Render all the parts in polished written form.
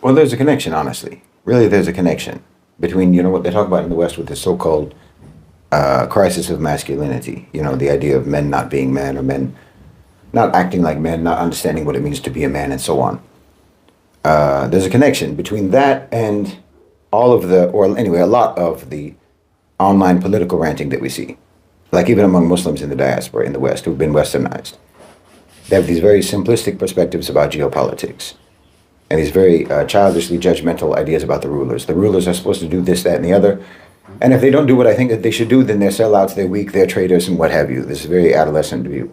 Well, there's a connection, honestly. Really, there's a connection between, what they talk about in the West with the so-called crisis of masculinity. The idea of men not being men, or men not acting like men, not understanding what it means to be a man, and so on. There's a connection between that and all of or anyway, a lot of the online political ranting that we see. Like even among Muslims in the diaspora in the West who've been Westernized. They have these very simplistic perspectives about geopolitics. And these very childishly judgmental ideas about the rulers. The rulers are supposed to do this, that, and the other. And if they don't do what I think that they should do, then they're sellouts, they're weak, they're traitors, and what have you. This is a very adolescent view.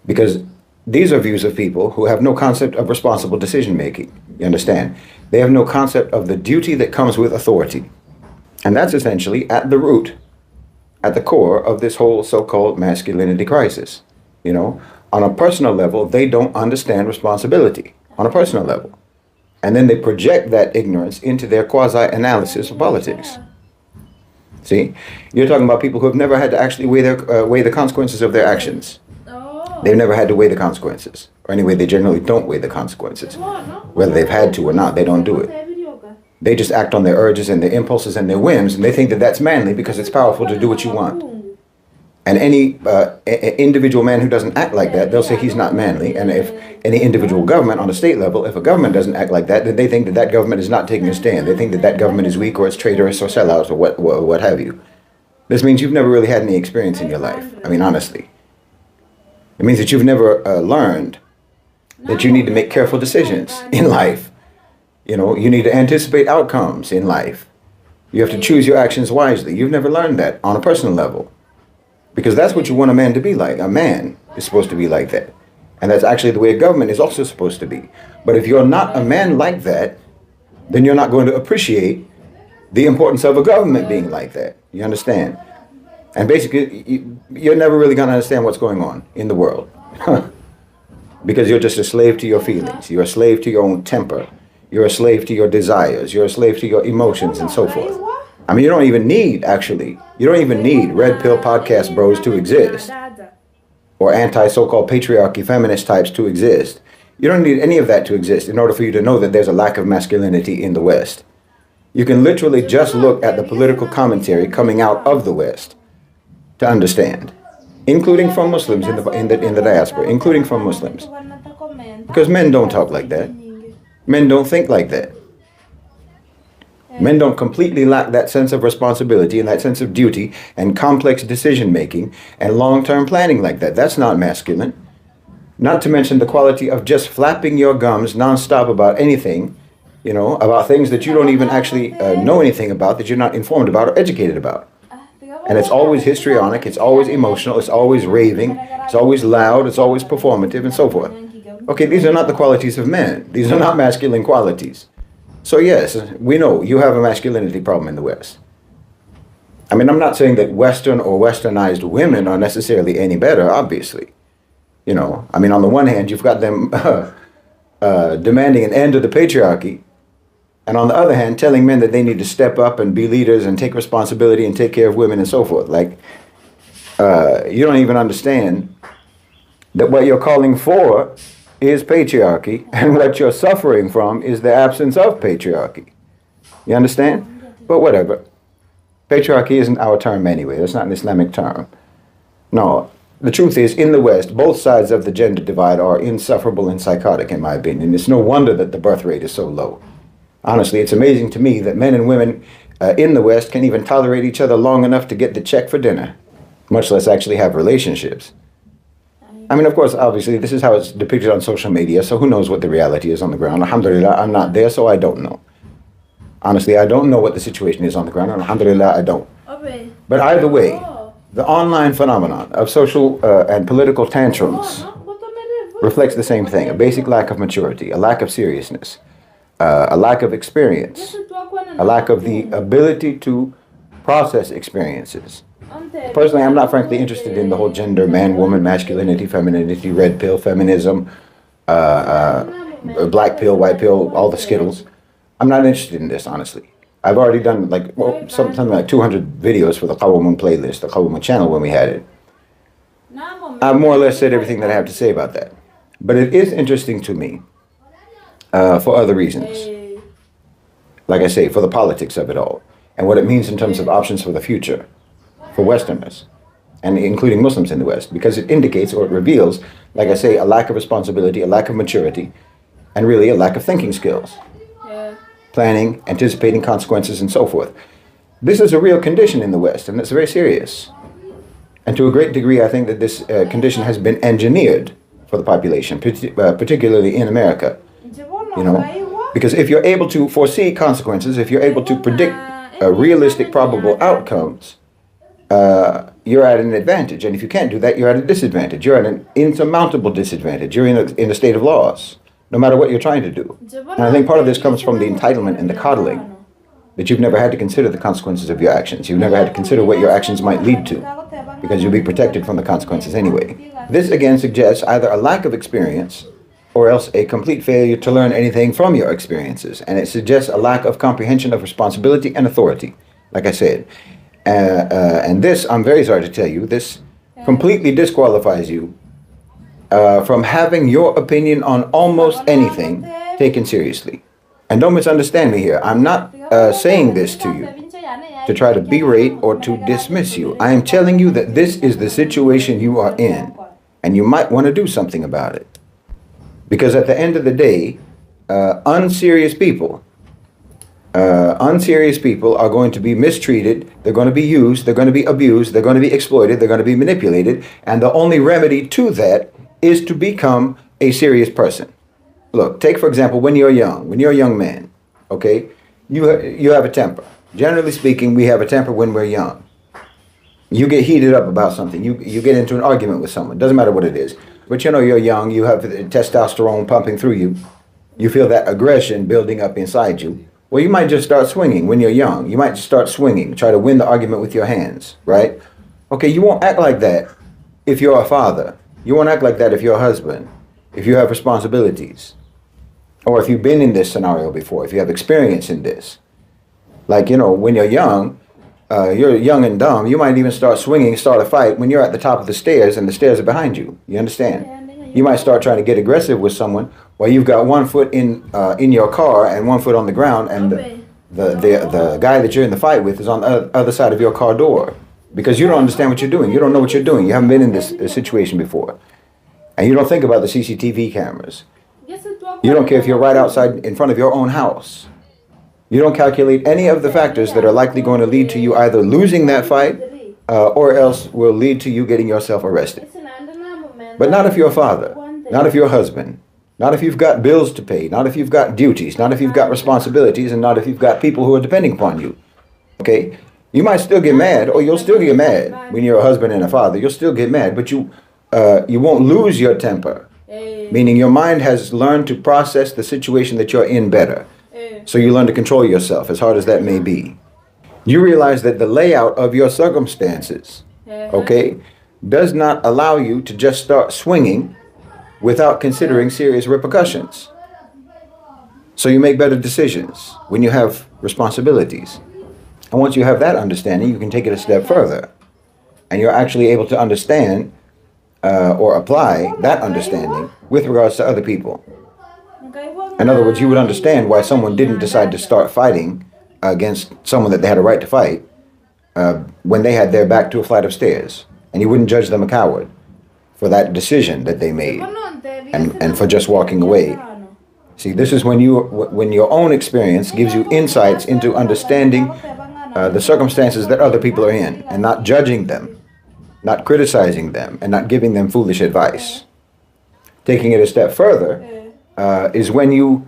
Because these are views of people who have no concept of responsible decision making. You understand? They have no concept of the duty that comes with authority. And that's essentially at the root, at the core of this whole so-called masculinity crisis. On a personal level, they don't understand responsibility on a personal level. And then they project that ignorance into their quasi-analysis of politics. See? You're talking about people who have never had to actually weigh the consequences of their actions. They've never had to weigh the consequences. Or anyway, they generally don't weigh the consequences. Whether they've had to or not, they don't do it. They just act on their urges and their impulses and their whims, and they think that that's manly because it's powerful to do what you want. And any individual man who doesn't act like that, they'll say he's not manly. And if any individual government on a state level, if a government doesn't act like that, then they think that that government is not taking a stand. They think that that government is weak, or it's traitorous, or sellouts, or what have you. This means you've never really had any experience in your life. I mean, honestly. It means that you've never learned that you need to make careful decisions in life. You need to anticipate outcomes in life. You have to choose your actions wisely. You've never learned that on a personal level. Because that's what you want a man to be like. A man is supposed to be like that. And that's actually the way a government is also supposed to be. But if you're not a man like that, then you're not going to appreciate the importance of a government being like that. You understand? And basically, you're never really going to understand what's going on in the world. Because you're just a slave to your feelings. You're a slave to your own temper. You're a slave to your desires. You're a slave to your emotions and so forth. I mean, you don't even need red pill podcast bros to exist. Or anti-so-called patriarchy feminist types to exist. You don't need any of that to exist in order for you to know that there's a lack of masculinity in the West. You can literally just look at the political commentary coming out of the West to understand, including from Muslims in the diaspora, including from Muslims. Because men don't talk like that. Men don't think like that. Men don't completely lack that sense of responsibility and that sense of duty and complex decision making and long-term planning like that. That's not masculine. Not to mention the quality of just flapping your gums nonstop about anything, about things that you don't even actually know anything about, that you're not informed about or educated about. And it's always histrionic, it's always emotional, it's always raving, it's always loud, it's always performative, and so forth. Okay, these are not the qualities of men. These are not masculine qualities. So yes, we know you have a masculinity problem in the West. I mean, I'm not saying that Western or Westernized women are necessarily any better, obviously. I mean, on the one hand, you've got them demanding an end to the patriarchy. And on the other hand, telling men that they need to step up and be leaders and take responsibility and take care of women and so forth. Like, you don't even understand that what you're calling for is patriarchy, and what you're suffering from is the absence of patriarchy. You understand? But whatever. Patriarchy isn't our term anyway. That's not an Islamic term. No. The truth is, in the West, both sides of the gender divide are insufferable and psychotic, in my opinion. It's no wonder that the birth rate is so low. Honestly, it's amazing to me that men and women in the West can even tolerate each other long enough to get the check for dinner, much less actually have relationships. I mean, of course, obviously, this is how it's depicted on social media, so who knows what the reality is on the ground. Alhamdulillah, I'm not there, so I don't know. Honestly, I don't know what the situation is on the ground. Alhamdulillah, I don't. But either way, the online phenomenon of social and political tantrums reflects the same thing: a basic lack of maturity, a lack of seriousness, a lack of experience, a lack of the ability to process experiences. Personally, I'm not frankly interested in the whole gender, man, woman, masculinity, femininity, red pill, feminism, black pill, white pill, all the skittles. I'm not interested in this, honestly. I've already done something like 200 videos for the Qawwamun playlist, the Qawwamun channel when we had it. I've more or less said everything that I have to say about that. But it is interesting to me for other reasons. like I say, for the politics of it all, and what it means in terms of options for the future, for Westerners, and including Muslims in the West, because it indicates or it reveals, like I say, a lack of responsibility, a lack of maturity, and really a lack of thinking skills, planning, anticipating consequences, and so forth. This is a real condition in the West, and it's very serious. And to a great degree, I think that this condition has been engineered for the population, particularly in America. You know, because if you're able to foresee consequences, if you're able to predict realistic, probable outcomes, you're at an advantage. And if you can't do that, you're at a disadvantage. You're at an insurmountable disadvantage. You're in a state of loss, no matter what you're trying to do. And I think part of this comes from the entitlement and the coddling, that you've never had to consider the consequences of your actions. You've never had to consider what your actions might lead to, because you'll be protected from the consequences anyway. This again suggests either a lack of experience or else a complete failure to learn anything from your experiences. And it suggests a lack of comprehension of responsibility and authority, like I said. And this, I'm very sorry to tell you, this completely disqualifies you from having your opinion on almost anything taken seriously. And don't misunderstand me here. I'm not saying this to you to try to berate or to dismiss you. I am telling you that this is the situation you are in, and you might want to do something about it. Because at the end of the day, unserious people are going to be mistreated, they're going to be used, they're going to be abused, they're going to be exploited, they're going to be manipulated, and the only remedy to that is to become a serious person. Look, take for example, when you're a young man, okay, you have a temper. Generally speaking, we have a temper when we're young. You get heated up about something, you get into an argument with someone, doesn't matter what it is. But you know, you're young, you have testosterone pumping through you, you feel that aggression building up inside you. Well, you might just start swinging when you're young. You might just start swinging, try to win the argument with your hands, right? Okay, you won't act like that if you're a father. You won't act like that if you're a husband, if you have responsibilities, or if you've been in this scenario before, if you have experience in this. Like, you know, when you're young and dumb, you might even start swinging, start a fight when you're at the top of the stairs and the stairs are behind you. You understand? You might start trying to get aggressive with someone while you've got one foot in your car and one foot on the ground, and the guy that you're in the fight with is on the other side of your car door, because you don't understand what you're doing. You don't know what you're doing. You haven't been in this situation before. And you don't think about the CCTV cameras. You don't care if you're right outside in front of your own house. You don't calculate any of the factors that are likely going to lead to you either losing that fight or else will lead to you getting yourself arrested. But not if you're a father, not if you're a husband, not if you've got bills to pay, not if you've got duties, not if you've got responsibilities, and not if you've got people who are depending upon you. Okay? You might still get mad, or you'll still get mad when you're a husband and a father. You'll still get mad, but you won't lose your temper. Meaning your mind has learned to process the situation that you're in better. So you learn to control yourself, as hard as that may be. You realize that the layout of your circumstances, okay, does not allow you to just start swinging without considering serious repercussions. So you make better decisions when you have responsibilities. And once you have that understanding, you can take it a step further. And you're actually able to understand or apply that understanding with regards to other people. In other words, you would understand why someone didn't decide to start fighting against someone that they had a right to fight when they had their back to a flight of stairs. And you wouldn't judge them a coward for that decision that they made and for just walking away. See, this is when your own experience gives you insights into understanding the circumstances that other people are in, and not judging them, not criticizing them, and not giving them foolish advice. Taking it a step further is when you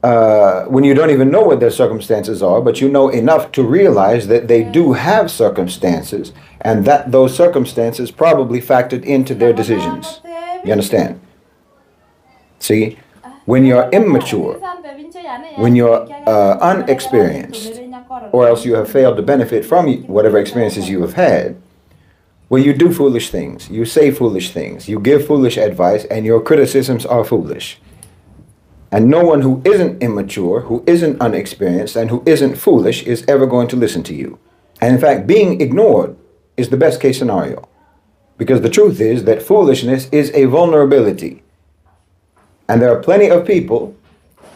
don't even know what their circumstances are, but you know enough to realize that they do have circumstances, and that those circumstances probably factored into their decisions. You understand? See, when you're immature, when you're unexperienced, or else you have failed to benefit from whatever experiences you have had, well, you do foolish things, you say foolish things, you give foolish advice, and your criticisms are foolish. And no one who isn't immature, who isn't unexperienced, and who isn't foolish is ever going to listen to you. And in fact, being ignored is the best case scenario. Because the truth is that foolishness is a vulnerability. And there are plenty of people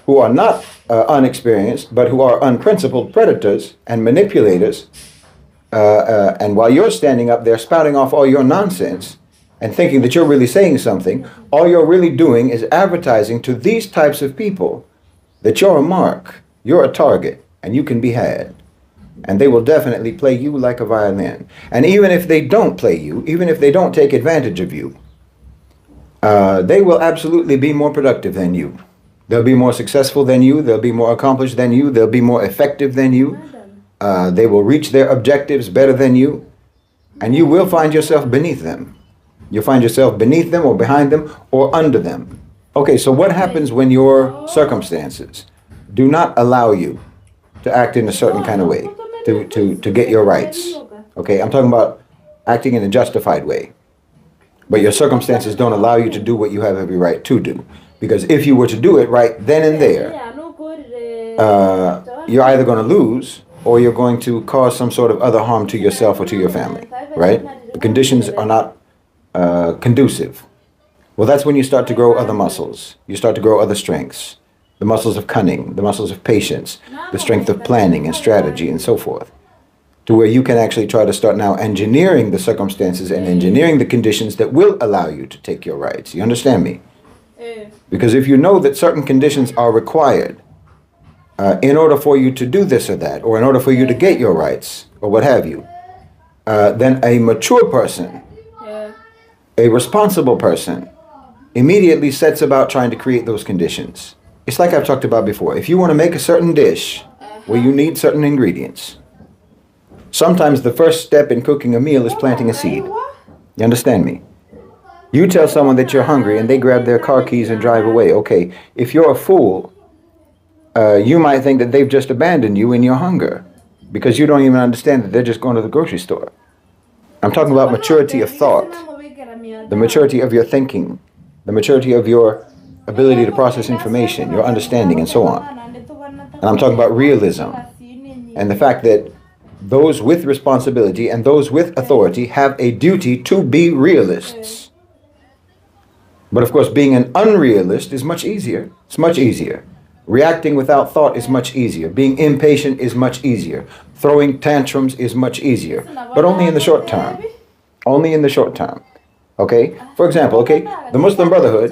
who are not unexperienced, but who are unprincipled predators and manipulators. And while you're standing up there spouting off all your nonsense and thinking that you're really saying something, all you're really doing is advertising to these types of people that you're a mark, you're a target, and you can be had. And they will definitely play you like a violin. And even if they don't play you, even if they don't take advantage of you, they will absolutely be more productive than you. They'll be more successful than you. They'll be more accomplished than you. They'll be more effective than you. They will reach their objectives better than you. And you will find yourself beneath them. You'll find yourself beneath them or behind them or under them. Okay, so what happens when your circumstances do not allow you to act in a certain kind of way, to get your rights? Okay, I'm talking about acting in a justified way. But your circumstances don't allow you to do what you have every right to do. Because if you were to do it right then and there, you're either going to lose or you're going to cause some sort of other harm to yourself or to your family, right? The conditions are not conducive. Well, that's when you start to grow other muscles. You start to grow other strengths. The muscles of cunning, the muscles of patience, the strength of planning and strategy and so forth. To where you can actually try to start now engineering the circumstances and engineering the conditions that will allow you to take your rights. You understand me? Because if you know that certain conditions are required in order for you to do this or that, or in order for you to get your rights, or what have you, then a mature person, a responsible person, immediately sets about trying to create those conditions. It's like I've talked about before. If you want to make a certain dish where you need certain ingredients, sometimes the first step in cooking a meal is planting a seed. You understand me? You tell someone that you're hungry and they grab their car keys and drive away. Okay, if you're a fool, you might think that they've just abandoned you in your hunger because you don't even understand that they're just going to the grocery store. I'm talking about maturity of thought, the maturity of your thinking, the maturity of your ability to process information, your understanding, and so on. And I'm talking about realism and the fact that those with responsibility and those with authority have a duty to be realists. But of course, being an unrealist is much easier. It's much easier. Reacting without thought is much easier. Being impatient is much easier. Throwing tantrums is much easier. But only in the short term. Only in the short term. Okay? For example, okay, the Muslim Brotherhood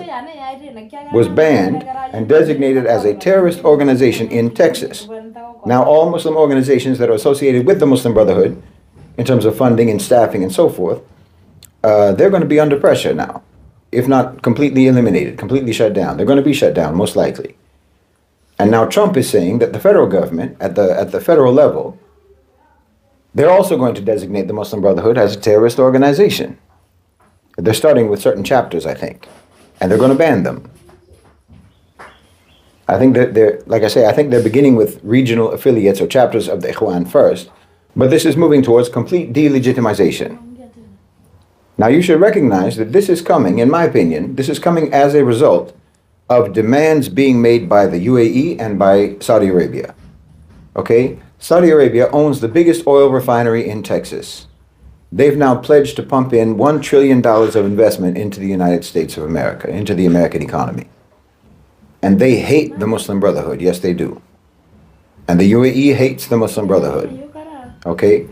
was banned and designated as a terrorist organization in Texas. Now, all Muslim organizations that are associated with the Muslim Brotherhood, in terms of funding and staffing and so forth, they're going to be under pressure now. If not completely eliminated, completely shut down. They're going to be shut down, most likely. And now Trump is saying that the federal government, at the federal level, they're also going to designate the Muslim Brotherhood as a terrorist organization. They're starting with certain chapters, I think. And they're going to ban them. I think that like I say, I think they're beginning with regional affiliates or chapters of the Ikhwan first. But this is moving towards complete delegitimization. Now you should recognize that this is coming, in my opinion, this is coming as a result of demands being made by the UAE and by Saudi Arabia. Okay? Saudi Arabia owns the biggest oil refinery in Texas. They've now pledged to pump in $1 trillion of investment into the United States of America, into the American economy. And they hate the Muslim Brotherhood. Yes, they do. And the UAE hates the Muslim Brotherhood. Okay?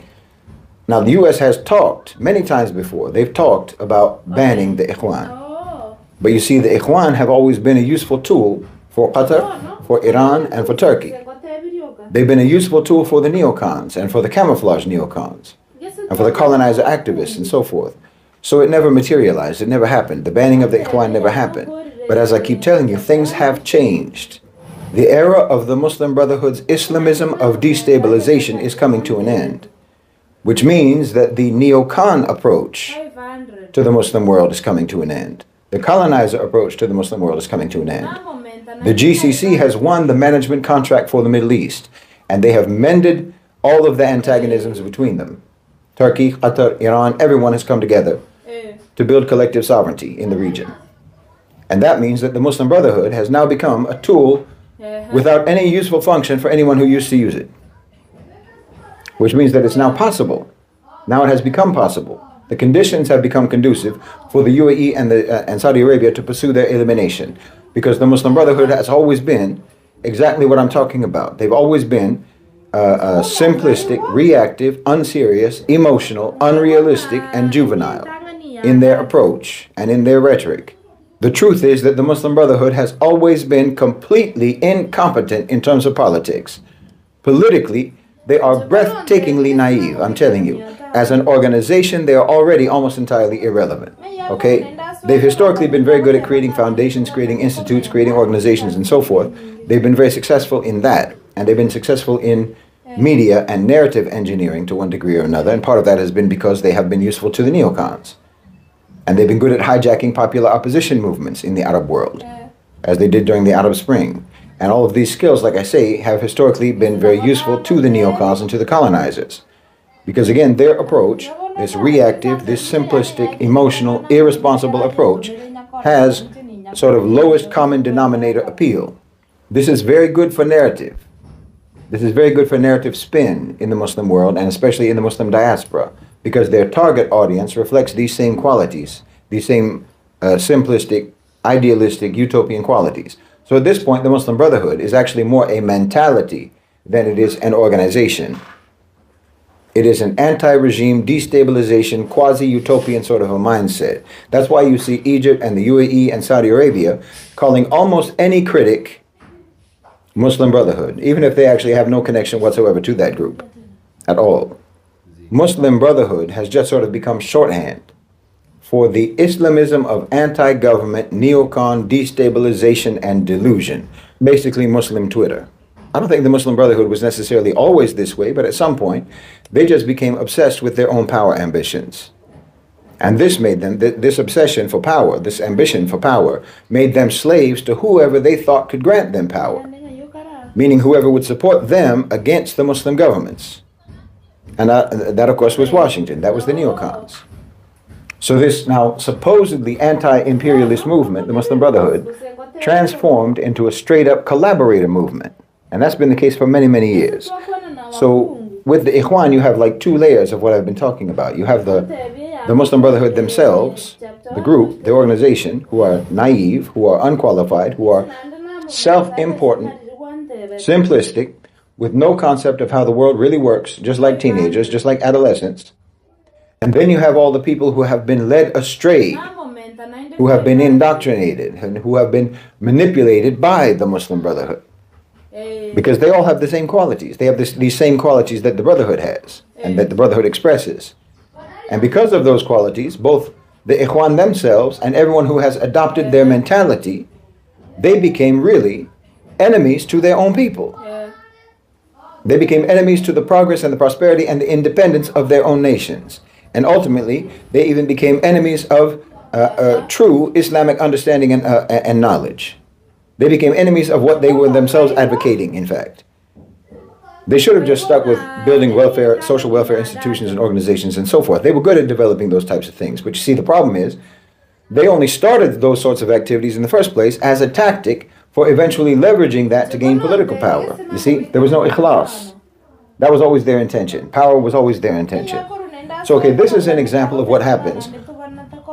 Now, the U.S. has talked many times before. They've talked about banning the Ikhwan. But you see, the Ikhwan have always been a useful tool for Qatar, for Iran, and for Turkey. They've been a useful tool for the neocons and for the camouflage neocons and for the colonizer activists and so forth. So it never materialized. It never happened. The banning of the Ikhwan never happened. But as I keep telling you, things have changed. The era of the Muslim Brotherhood's Islamism of destabilization is coming to an end, which means that the neocon approach to the Muslim world is coming to an end. The colonizer approach to the Muslim world is coming to an end. The GCC has won the management contract for the Middle East, and they have mended all of the antagonisms between them. Turkey, Qatar, Iran, everyone has come together to build collective sovereignty in the region. And that means that the Muslim Brotherhood has now become a tool without any useful function for anyone who used to use it. Which means that it's now possible. Now it has become possible. The conditions have become conducive for the UAE and Saudi Arabia to pursue their elimination. Because the Muslim Brotherhood has always been exactly what I'm talking about. They've always been simplistic, reactive, unserious, emotional, unrealistic, and juvenile in their approach and in their rhetoric. The truth is that the Muslim Brotherhood has always been completely incompetent in terms of politics. Politically, they are breathtakingly naive, I'm telling you. As an organization, they are already almost entirely irrelevant. Okay? They've historically been very good at creating foundations, creating institutes, creating organizations, and so forth. They've been very successful in that. And they've been successful in media and narrative engineering to one degree or another. And part of that has been because they have been useful to the neocons. And they've been good at hijacking popular opposition movements in the Arab world, as they did during the Arab Spring. And all of these skills, like I say, have historically been very useful to the neocons and to the colonizers. Because again, their approach, this reactive, this simplistic, emotional, irresponsible approach, has sort of lowest common denominator appeal. This is very good for narrative. This is very good for narrative spin in the Muslim world, and especially in the Muslim diaspora, because their target audience reflects these same qualities, these same simplistic, idealistic, utopian qualities. So at this point, the Muslim Brotherhood is actually more a mentality than it is an organization. It is an anti-regime, destabilization, quasi-utopian sort of a mindset. That's why you see Egypt and the UAE and Saudi Arabia calling almost any critic Muslim Brotherhood, even if they actually have no connection whatsoever to that group at all. Muslim Brotherhood has just sort of become shorthand for the Islamism of anti-government, neocon, destabilization, and delusion. Basically Muslim Twitter. I don't think the Muslim Brotherhood was necessarily always this way, but at some point, they just became obsessed with their own power ambitions. And this made them, this obsession for power, this ambition for power, made them slaves to whoever they thought could grant them power. Meaning whoever would support them against the Muslim governments. And that of course was Washington, that was the neocons. So this now supposedly anti-imperialist movement, the Muslim Brotherhood, transformed into a straight-up collaborator movement. And that's been the case for many, many years. So with the Ikhwan, you have like two layers of what I've been talking about. You have the Muslim Brotherhood themselves, the group, the organization, who are naive, who are unqualified, who are self-important, simplistic, with no concept of how the world really works, just like teenagers, just like adolescents. And then you have all the people who have been led astray, who have been indoctrinated, and who have been manipulated by the Muslim Brotherhood. Because they all have the same qualities. They have these same qualities that the Brotherhood has, and that the Brotherhood expresses. And because of those qualities, both the Ikhwan themselves and everyone who has adopted their mentality, they became really enemies to their own people. They became enemies to the progress and the prosperity and the independence of their own nations. And ultimately, they even became enemies of true Islamic understanding and knowledge. They became enemies of what they were themselves advocating, in fact. They should have just stuck with building welfare, social welfare institutions and organizations and so forth. They were good at developing those types of things. But you see, the problem is, they only started those sorts of activities in the first place as a tactic for eventually leveraging that to gain political power. You see, there was no ikhlas. That was always their intention. Power was always their intention. So, okay, this is an example of what happens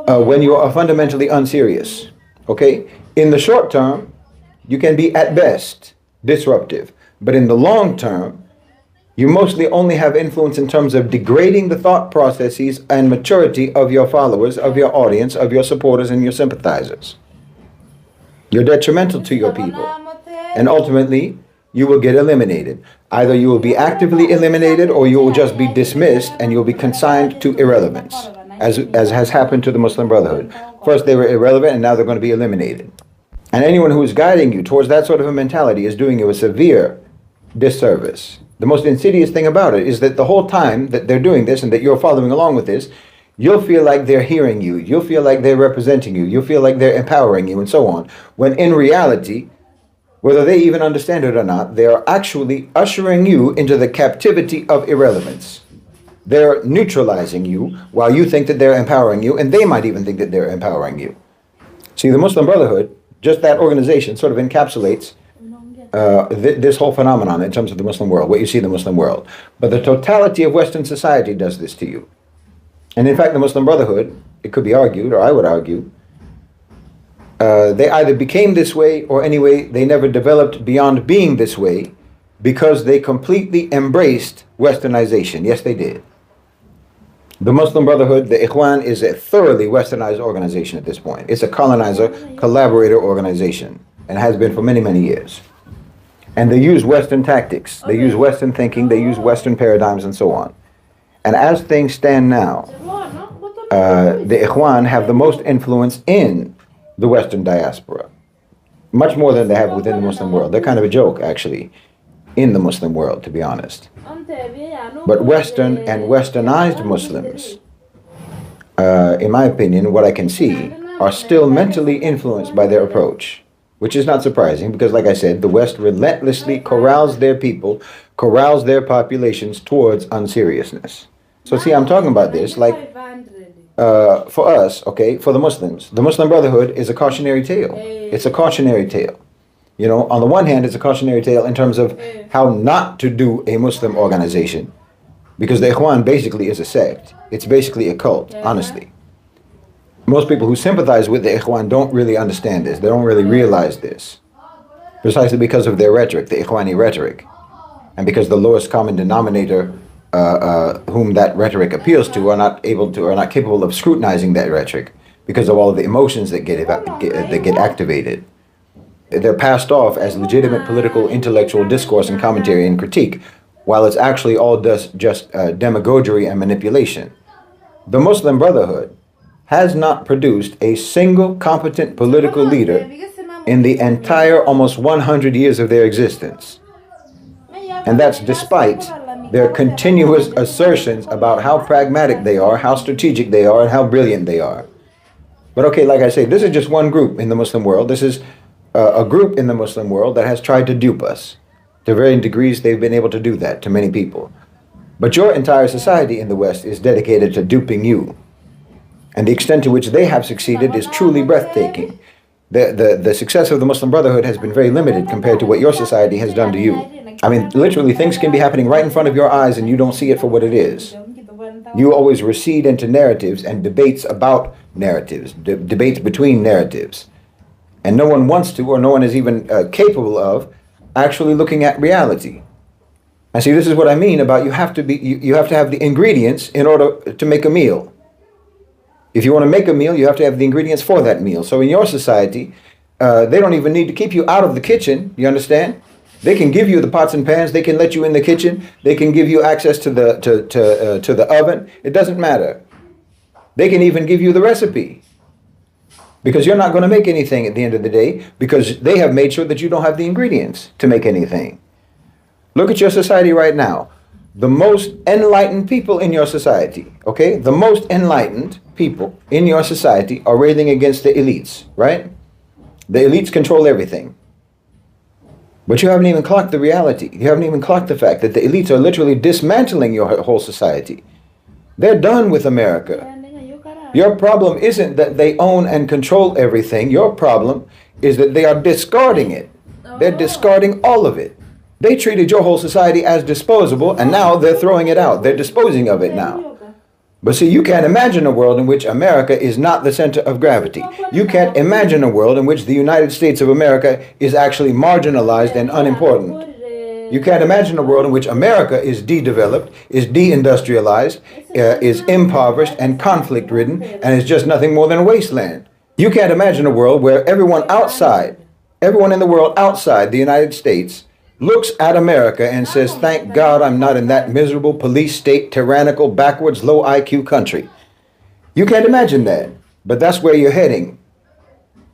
when you are fundamentally unserious. Okay? In the short term, you can be at best disruptive. But in the long term, you mostly only have influence in terms of degrading the thought processes and maturity of your followers, of your audience, of your supporters and your sympathizers. You're detrimental to your people. And ultimately, you will get eliminated. Either you will be actively eliminated or you will just be dismissed and you'll be consigned to irrelevance, as has happened to the Muslim Brotherhood. First they were irrelevant and now they're going to be eliminated. And anyone who is guiding you towards that sort of a mentality is doing you a severe disservice. The most insidious thing about it is that the whole time that they're doing this and that you're following along with this, you'll feel like they're hearing you. You'll feel like they're representing you. You'll feel like they're empowering you and so on. When in reality, whether they even understand it or not, they are actually ushering you into the captivity of irrelevance. They're neutralizing you while you think that they're empowering you, and they might even think that they're empowering you. See, the Muslim Brotherhood, just that organization, sort of encapsulates this whole phenomenon in terms of the Muslim world, what you see in the Muslim world. But the totality of Western society does this to you. And in fact, the Muslim Brotherhood, it could be argued, or I would argue, They either became this way or anyway, they never developed beyond being this way because they completely embraced Westernization. Yes, they did. The Muslim Brotherhood, the Ikhwan, is a thoroughly Westernized organization at this point. It's a colonizer, collaborator organization, and has been for many, many years. And they use Western tactics. They use Western thinking. They use Western paradigms and so on. And as things stand now, the Ikhwan have the most influence in the Western diaspora, much more than they have within the Muslim world. They're kind of a joke, actually, in the Muslim world, to be honest. But Western and Westernized Muslims, in my opinion, what I can see, are still mentally influenced by their approach, which is not surprising because, like I said, the West relentlessly corrals their people, corrals their populations towards unseriousness. So see, I'm talking about this like for us, okay, for the Muslims. The Muslim Brotherhood is a cautionary tale. It's a cautionary tale. You know, on the one hand, it's a cautionary tale in terms of how not to do a Muslim organization. Because the Ikhwan basically is a sect. It's basically a cult, honestly. Most people who sympathize with the Ikhwan don't really understand this. They don't really realize this. Precisely because of their rhetoric, the Ikhwani rhetoric. And because the lowest common denominator whom that rhetoric appeals to are not capable of scrutinizing that rhetoric because of all of the emotions that get activated. They're passed off as legitimate political, intellectual discourse and commentary and critique, while it's actually all just demagoguery and manipulation. The Muslim Brotherhood has not produced a single competent political leader in the entire almost 100 years of their existence. And that's despite their continuous assertions about how pragmatic they are, how strategic they are, and how brilliant they are. But okay, like I say, this is just one group in the Muslim world. This is a group in the Muslim world that has tried to dupe us. To varying degrees, they've been able to do that to many people. But your entire society in the West is dedicated to duping you. And the extent to which they have succeeded is truly breathtaking. The success of the Muslim Brotherhood has been very limited compared to what your society has done to you. I mean, literally, things can be happening right in front of your eyes and you don't see it for what it is. You always recede into narratives and debates about narratives, debates between narratives. And no one wants to, or no one is even capable of, actually looking at reality. And see, this is what I mean about you have to have the ingredients in order to make a meal. If you want to make a meal, you have to have the ingredients for that meal. So in your society, they don't even need to keep you out of the kitchen, you understand? They can give you the pots and pans, they can let you in the kitchen, they can give you access to the oven. It doesn't matter. They can even give you the recipe. Because you're not going to make anything at the end of the day, because they have made sure that you don't have the ingredients to make anything. Look at your society right now. The most enlightened people in your society, okay? The most enlightened people in your society are railing against the elites, right? The elites control everything. But you haven't even clocked the reality. You haven't even clocked the fact that the elites are literally dismantling your whole society. They're done with America. Your problem isn't that they own and control everything. Your problem is that they are discarding it. They're discarding all of it. They treated your whole society as disposable, and now they're throwing it out. They're disposing of it now. But see, you can't imagine a world in which America is not the center of gravity. You can't imagine a world in which the United States of America is actually marginalized and unimportant. You can't imagine a world in which America is de-developed, is de-industrialized, is impoverished and conflict-ridden, and is just nothing more than a wasteland. You can't imagine a world where everyone in the world outside the United States looks at America and says, thank God I'm not in that miserable police state, tyrannical, backwards, low IQ country. You can't imagine that, but that's where you're heading.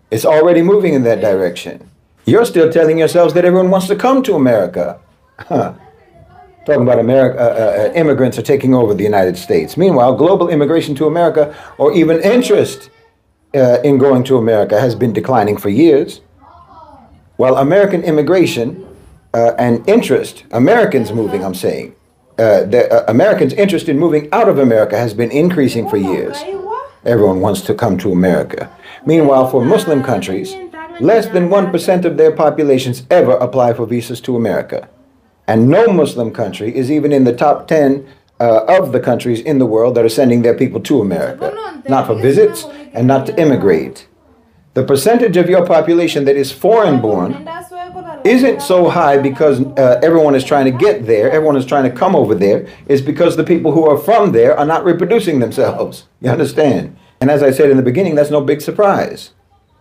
It's already moving in that direction. You're still telling yourselves that everyone wants to come to America. Talking about America, immigrants are taking over the United States. Meanwhile, global immigration to America, or even interest in going to America, has been declining for years. While American immigration and interest, Americans moving, I'm saying, Americans' interest in moving out of America has been increasing for years. Everyone wants to come to America. Meanwhile, for Muslim countries, less than 1% of their populations ever apply for visas to America. And no Muslim country is even in the top 10 of the countries in the world that are sending their people to America. Not for visits and not to immigrate. The percentage of your population that is foreign born isn't so high because everyone is trying to get there, everyone is trying to come over there. It's because the people who are from there are not reproducing themselves. You understand? And as I said in the beginning, that's no big surprise.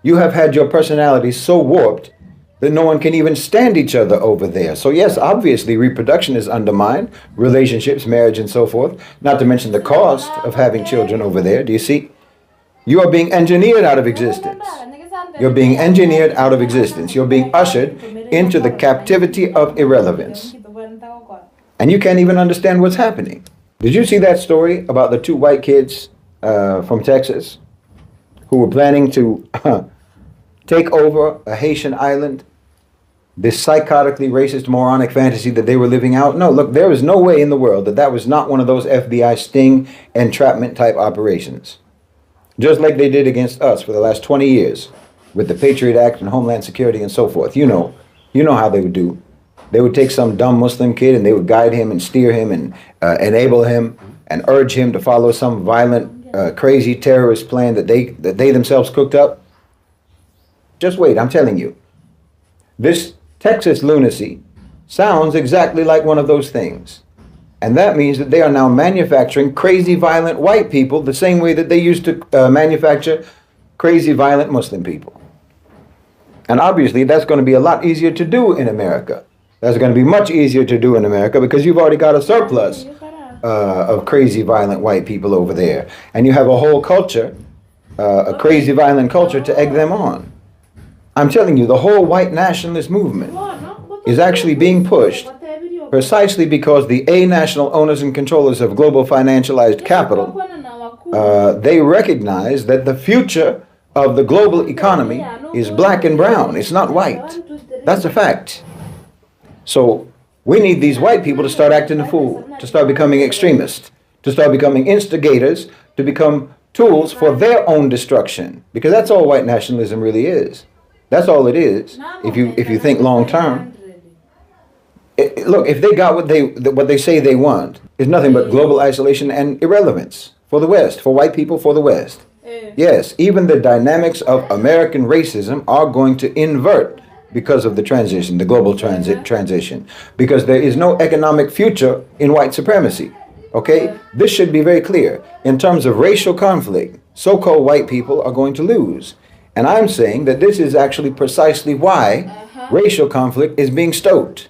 You have had your personality so warped that no one can even stand each other over there. So yes, obviously reproduction is undermined, relationships, marriage, and so forth, not to mention the cost of having children over there. Do you see? You are being engineered out of existence. You're being engineered out of existence. You're being ushered into the captivity of irrelevance. And you can't even understand what's happening. Did you see that story about the two white kids from Texas who were planning to take over a Haitian island? This psychotically racist, moronic fantasy that they were living out? No, look, there is no way in the world that that was not one of those FBI sting entrapment type operations. Just like they did against us for the last 20 years with the Patriot Act and Homeland Security and so forth. You know how they would do. They would take some dumb Muslim kid and they would guide him and steer him and enable him and urge him to follow some violent, crazy terrorist plan that they themselves cooked up. Just wait, I'm telling you. This Texas lunacy sounds exactly like one of those things. And that means that they are now manufacturing crazy, violent white people the same way that they used to manufacture crazy, violent Muslim people. And obviously, that's going to be a lot easier to do in America. That's going to be much easier to do in America because you've already got a surplus of crazy, violent white people over there. And you have a whole culture, a crazy, violent culture to egg them on. I'm telling you, the whole white nationalist movement is actually being pushed precisely because the national owners and controllers of global financialized capital, they recognize that the future of the global economy is black and brown. It's not white. That's a fact. So we need these white people to start acting a fool, to start becoming extremists, to start becoming instigators, to become tools for their own destruction. Because that's all white nationalism really is. That's all it is. If you think long term. Look, if they got what they say they want, it's nothing but global isolation and irrelevance for the West, for white people, for the West. Yes, even the dynamics of American racism are going to invert because of the transition, the global transition, because there is no economic future in white supremacy. Okay, this should be very clear. In terms of racial conflict, so-called white people are going to lose. And I'm saying that this is actually precisely why racial conflict is being stoked.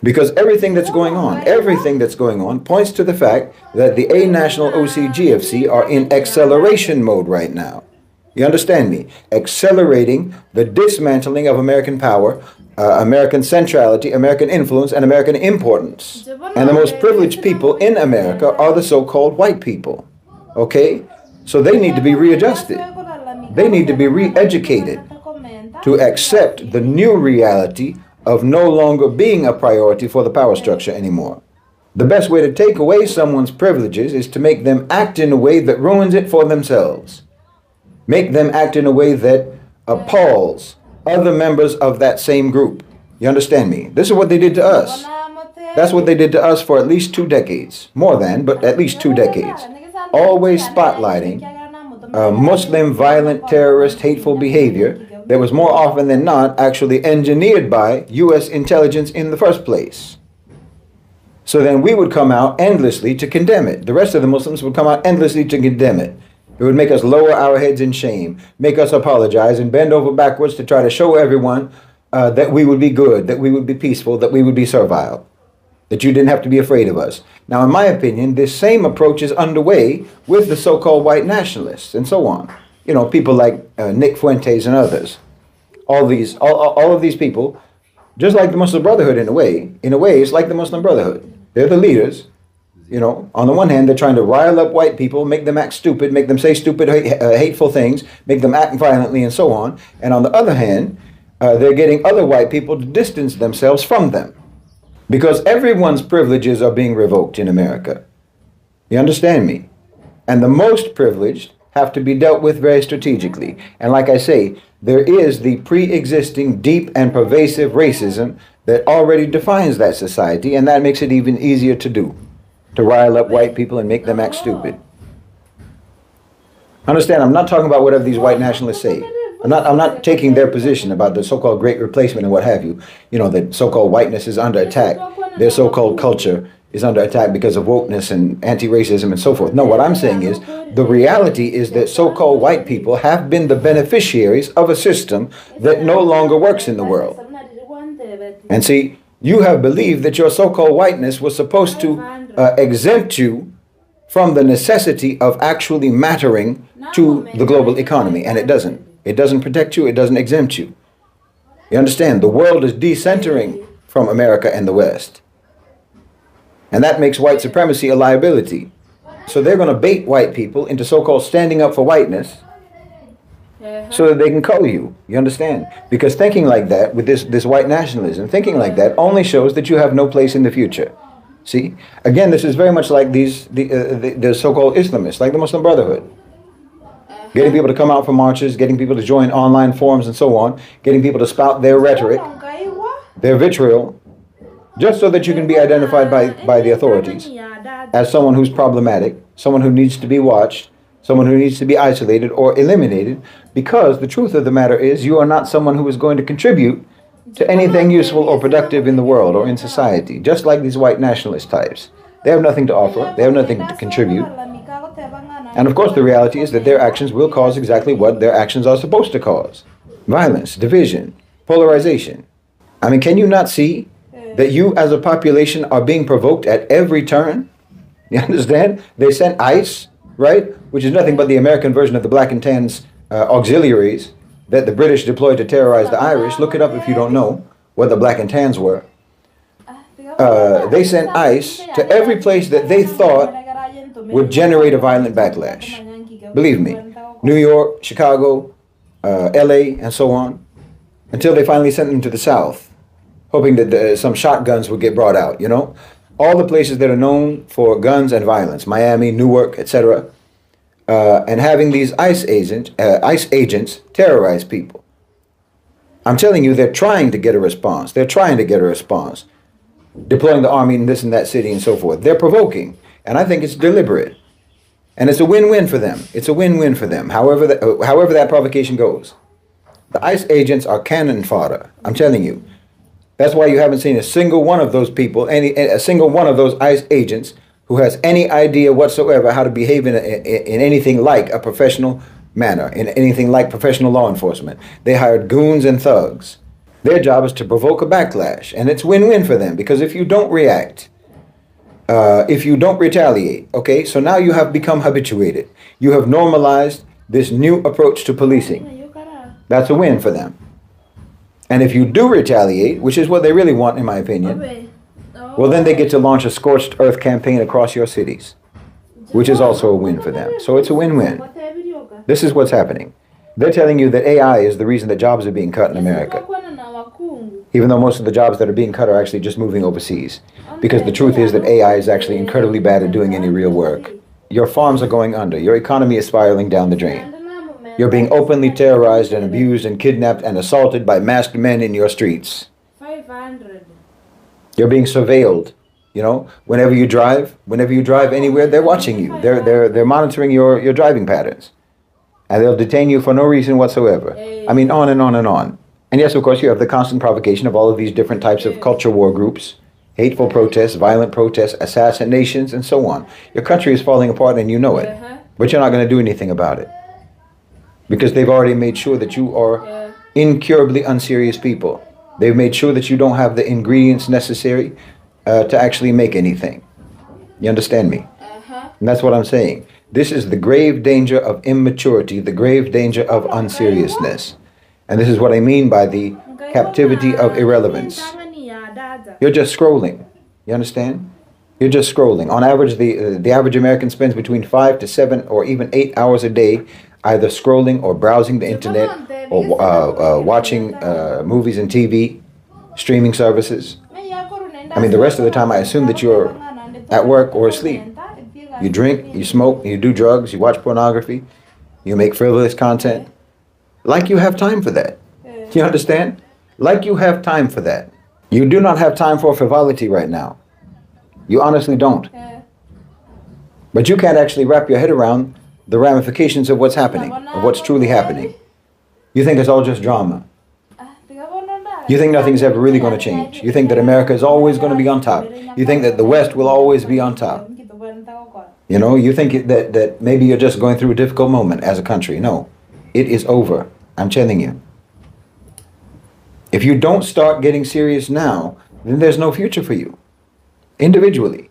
Because everything that's going on points to the fact that the national OCGFC are in acceleration mode right now. You understand me? Accelerating the dismantling of American power, American centrality, American influence, and American importance. And the most privileged people in America are the so-called white people. Okay? So they need to be readjusted. They need to be re-educated to accept the new reality of no longer being a priority for the power structure anymore. The best way to take away someone's privileges is to make them act in a way that ruins it for themselves. Make them act in a way that appalls other members of that same group. You understand me? This is what they did to us. That's what they did to us for at least 2 decades. More than, but at least 2 decades. Always spotlighting Muslim violent, terrorist, hateful behavior that was more often than not actually engineered by U.S. intelligence in the first place. So then we would come out endlessly to condemn it. The rest of the Muslims would come out endlessly to condemn it. It would make us lower our heads in shame, make us apologize and bend over backwards to try to show everyone that we would be good, that we would be peaceful, that we would be servile, that you didn't have to be afraid of us. Now, in my opinion, this same approach is underway with the so-called white nationalists and so on. You know, people like Nick Fuentes and others. All of these people, just like the Muslim Brotherhood in a way, it's like the Muslim Brotherhood. They're the leaders. You know, on the one hand, they're trying to rile up white people, make them act stupid, make them say stupid, hateful things, make them act violently and so on. And on the other hand, they're getting other white people to distance themselves from them. Because everyone's privileges are being revoked in America. You understand me? And the most privileged have to be dealt with very strategically. And like I say, there is the pre-existing deep and pervasive racism that already defines that society, and that makes it even easier to do, to rile up white people and make them act stupid. Understand, I'm not talking about whatever these white nationalists say. I'm not taking their position about the so-called great replacement and what have you. You know, that so-called whiteness is under attack. Their so-called culture is under attack because of wokeness and anti-racism and so forth. No, what I'm saying is the reality is that so-called white people have been the beneficiaries of a system that no longer works in the world. And see, you have believed that your so-called whiteness was supposed to exempt you from the necessity of actually mattering to the global economy, and it doesn't. It doesn't protect you. It doesn't exempt you. You understand? The world is decentering from America and the West. And that makes white supremacy a liability. So they're going to bait white people into so-called standing up for whiteness so that they can cull you. You understand? Because thinking like that, with this white nationalism, thinking like that only shows that you have no place in the future. See? Again, this is very much like the so-called Islamists, like the Muslim Brotherhood. Getting people to come out for marches, getting people to join online forums and so on, getting people to spout their rhetoric, their vitriol, just so that you can be identified by the authorities as someone who's problematic, someone who needs to be watched, someone who needs to be isolated or eliminated, because the truth of the matter is you are not someone who is going to contribute to anything useful or productive in the world or in society, just like these white nationalist types. They have nothing to offer, they have nothing to contribute. And of course, the reality is that their actions will cause exactly what their actions are supposed to cause. Violence, division, polarization. I mean, can you not see that you as a population are being provoked at every turn? You understand? They sent ICE, right? Which is nothing but the American version of the Black and Tans auxiliaries that the British deployed to terrorize the Irish. Look it up if you don't know what the Black and Tans were. They sent ICE to every place that they thought would generate a violent backlash. Believe me, New York, Chicago, LA, and so on, until they finally sent them to the South, hoping that some shotguns would get brought out, you know? All the places that are known for guns and violence, Miami, Newark, etc., and having these ICE agents terrorize people. I'm telling you, they're trying to get a response. They're trying to get a response. Deploying the army in this and that city and so forth. They're provoking. And I think it's deliberate. And it's a win-win for them. It's a win-win for them, however that provocation goes. The ICE agents are cannon fodder. I'm telling you. That's why you haven't seen a single one of those people, a single one of those ICE agents who has any idea whatsoever how to behave in anything like a professional manner, in anything like professional law enforcement. They hired goons and thugs. Their job is to provoke a backlash. And it's win-win for them, because if you don't react, if you don't retaliate, okay, so now you have become habituated. You have normalized this new approach to policing. That's a win for them. And if you do retaliate, which is what they really want, in my opinion, well, then they get to launch a scorched earth campaign across your cities, which is also a win for them. So it's a win-win. This is what's happening. They're telling you that AI is the reason that jobs are being cut in America, even though most of the jobs that are being cut are actually just moving overseas. Because the truth is that AI is actually incredibly bad at doing any real work. Your farms are going under. Your economy is spiraling down the drain. You're being openly terrorized and abused and kidnapped and assaulted by masked men in your streets. 500. You're being surveilled. You know, whenever you drive anywhere, they're watching you. They're monitoring your driving patterns. And they'll detain you for no reason whatsoever. I mean, on and on and on. And yes, of course, you have the constant provocation of all of these different types of culture war groups, hateful protests, violent protests, assassinations, and so on. Your country is falling apart and you know it. But you're not going to do anything about it. Because they've already made sure that you are incurably unserious people. They've made sure that you don't have the ingredients necessary to actually make anything. You understand me? And that's what I'm saying. This is the grave danger of immaturity, the grave danger of unseriousness. And this is what I mean by the captivity of irrelevance. You're just scrolling. You understand? You're just scrolling. On average, the average American spends between 5 to 7 or even 8 hours a day either scrolling or browsing the internet or watching movies and TV, streaming services. I mean, the rest of the time I assume that you're at work or asleep. You drink, you smoke, you do drugs, you watch pornography, you make frivolous content. Like you have time for that. You understand? Like you have time for that. You do not have time for frivolity right now. You honestly don't. But you can't actually wrap your head around the ramifications of what's happening, of what's truly happening. You think it's all just drama. You think nothing's ever really going to change. You think that America is always going to be on top. You think that the West will always be on top. You know, you think that maybe you're just going through a difficult moment as a country. No, it is over. I'm telling you. If you don't start getting serious now, then there's no future for you. Individually.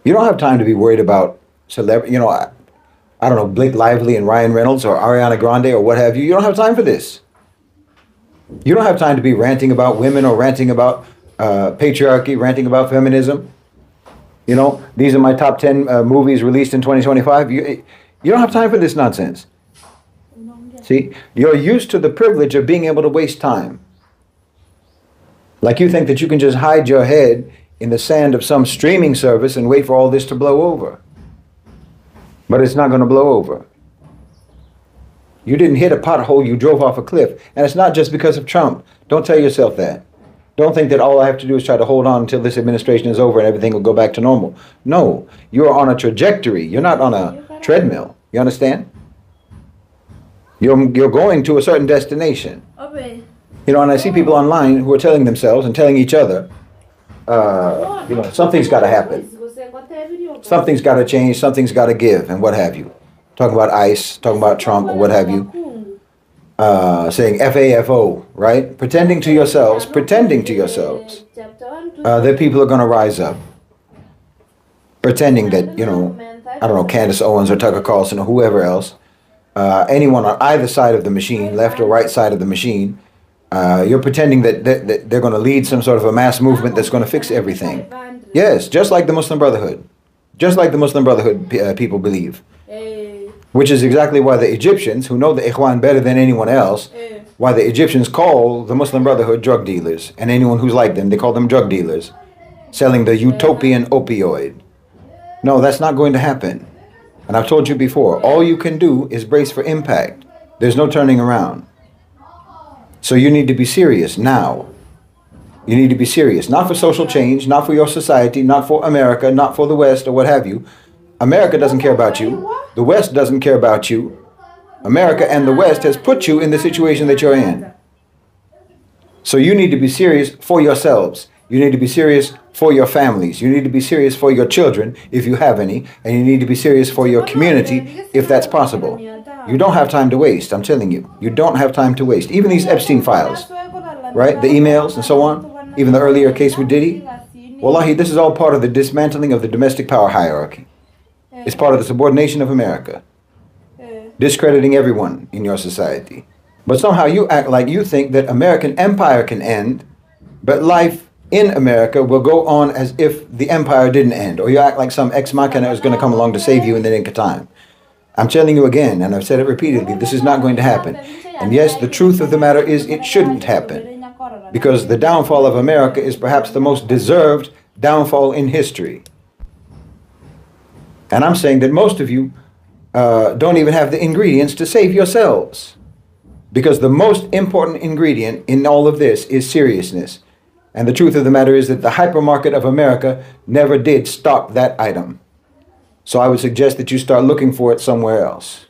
You don't have time to be worried about celebrity, you know, I don't know, Blake Lively and Ryan Reynolds or Ariana Grande or what have you. You don't have time for this. You don't have time to be ranting about women or ranting about patriarchy, ranting about feminism. You know, these are my top 10 movies released in 2025. You don't have time for this nonsense. See, you're used to the privilege of being able to waste time. Like you think that you can just hide your head in the sand of some streaming service and wait for all this to blow over. But it's not going to blow over. You didn't hit a pothole, you drove off a cliff. And it's not just because of Trump. Don't tell yourself that. Don't think that all I have to do is try to hold on until this administration is over and everything will go back to normal. No, you're on a trajectory. You're not on a treadmill. You understand? You're going to a certain destination. You know, and I see people online who are telling themselves and telling each other, you know, something's got to happen. Something's got to change. Something's got to give, and what have you. Talking about ICE, talking about Trump, or what have you. Saying FAFO, right? Pretending to yourselves that people are going to rise up. Pretending that, you know, I don't know, Candace Owens or Tucker Carlson or whoever else, anyone on either side of the machine, left or right side of the machine, you're pretending that they're going to lead some sort of a mass movement that's going to fix everything. Yes, just like the Muslim Brotherhood. Just like the Muslim Brotherhood people believe. Which is exactly why the Egyptians, who know the Ikhwan better than anyone else, why the Egyptians call the Muslim Brotherhood drug dealers. And anyone who's like them, they call them drug dealers. Selling the utopian opioid. No, that's not going to happen. And I've told you before, all you can do is brace for impact. There's no turning around. So you need to be serious now. You need to be serious. Not for social change, not for your society, not for America, not for the West or what have you. America doesn't care about you. The West doesn't care about you. America and the West has put you in the situation that you're in. So you need to be serious for yourselves. You need to be serious for your families. You need to be serious for your children, if you have any. And you need to be serious for your community, if that's possible. You don't have time to waste, I'm telling you. You don't have time to waste. Even these Epstein files, right? The emails and so on. Even the earlier case with Diddy. Wallahi, this is all part of the dismantling of the domestic power hierarchy. It's part of the subordination of America. Discrediting everyone in your society. But somehow you act like you think that American empire can end, but life in America will go on as if the empire didn't end. Or you act like some ex machina is going to come along to save you in the nick of time. I'm telling you again, and I've said it repeatedly, this is not going to happen. And yes, the truth of the matter is it shouldn't happen. Because the downfall of America is perhaps the most deserved downfall in history. And I'm saying that most of you don't even have the ingredients to save yourselves. Because the most important ingredient in all of this is seriousness. And the truth of the matter is that the hypermarket of America never did stock that item. So I would suggest that you start looking for it somewhere else.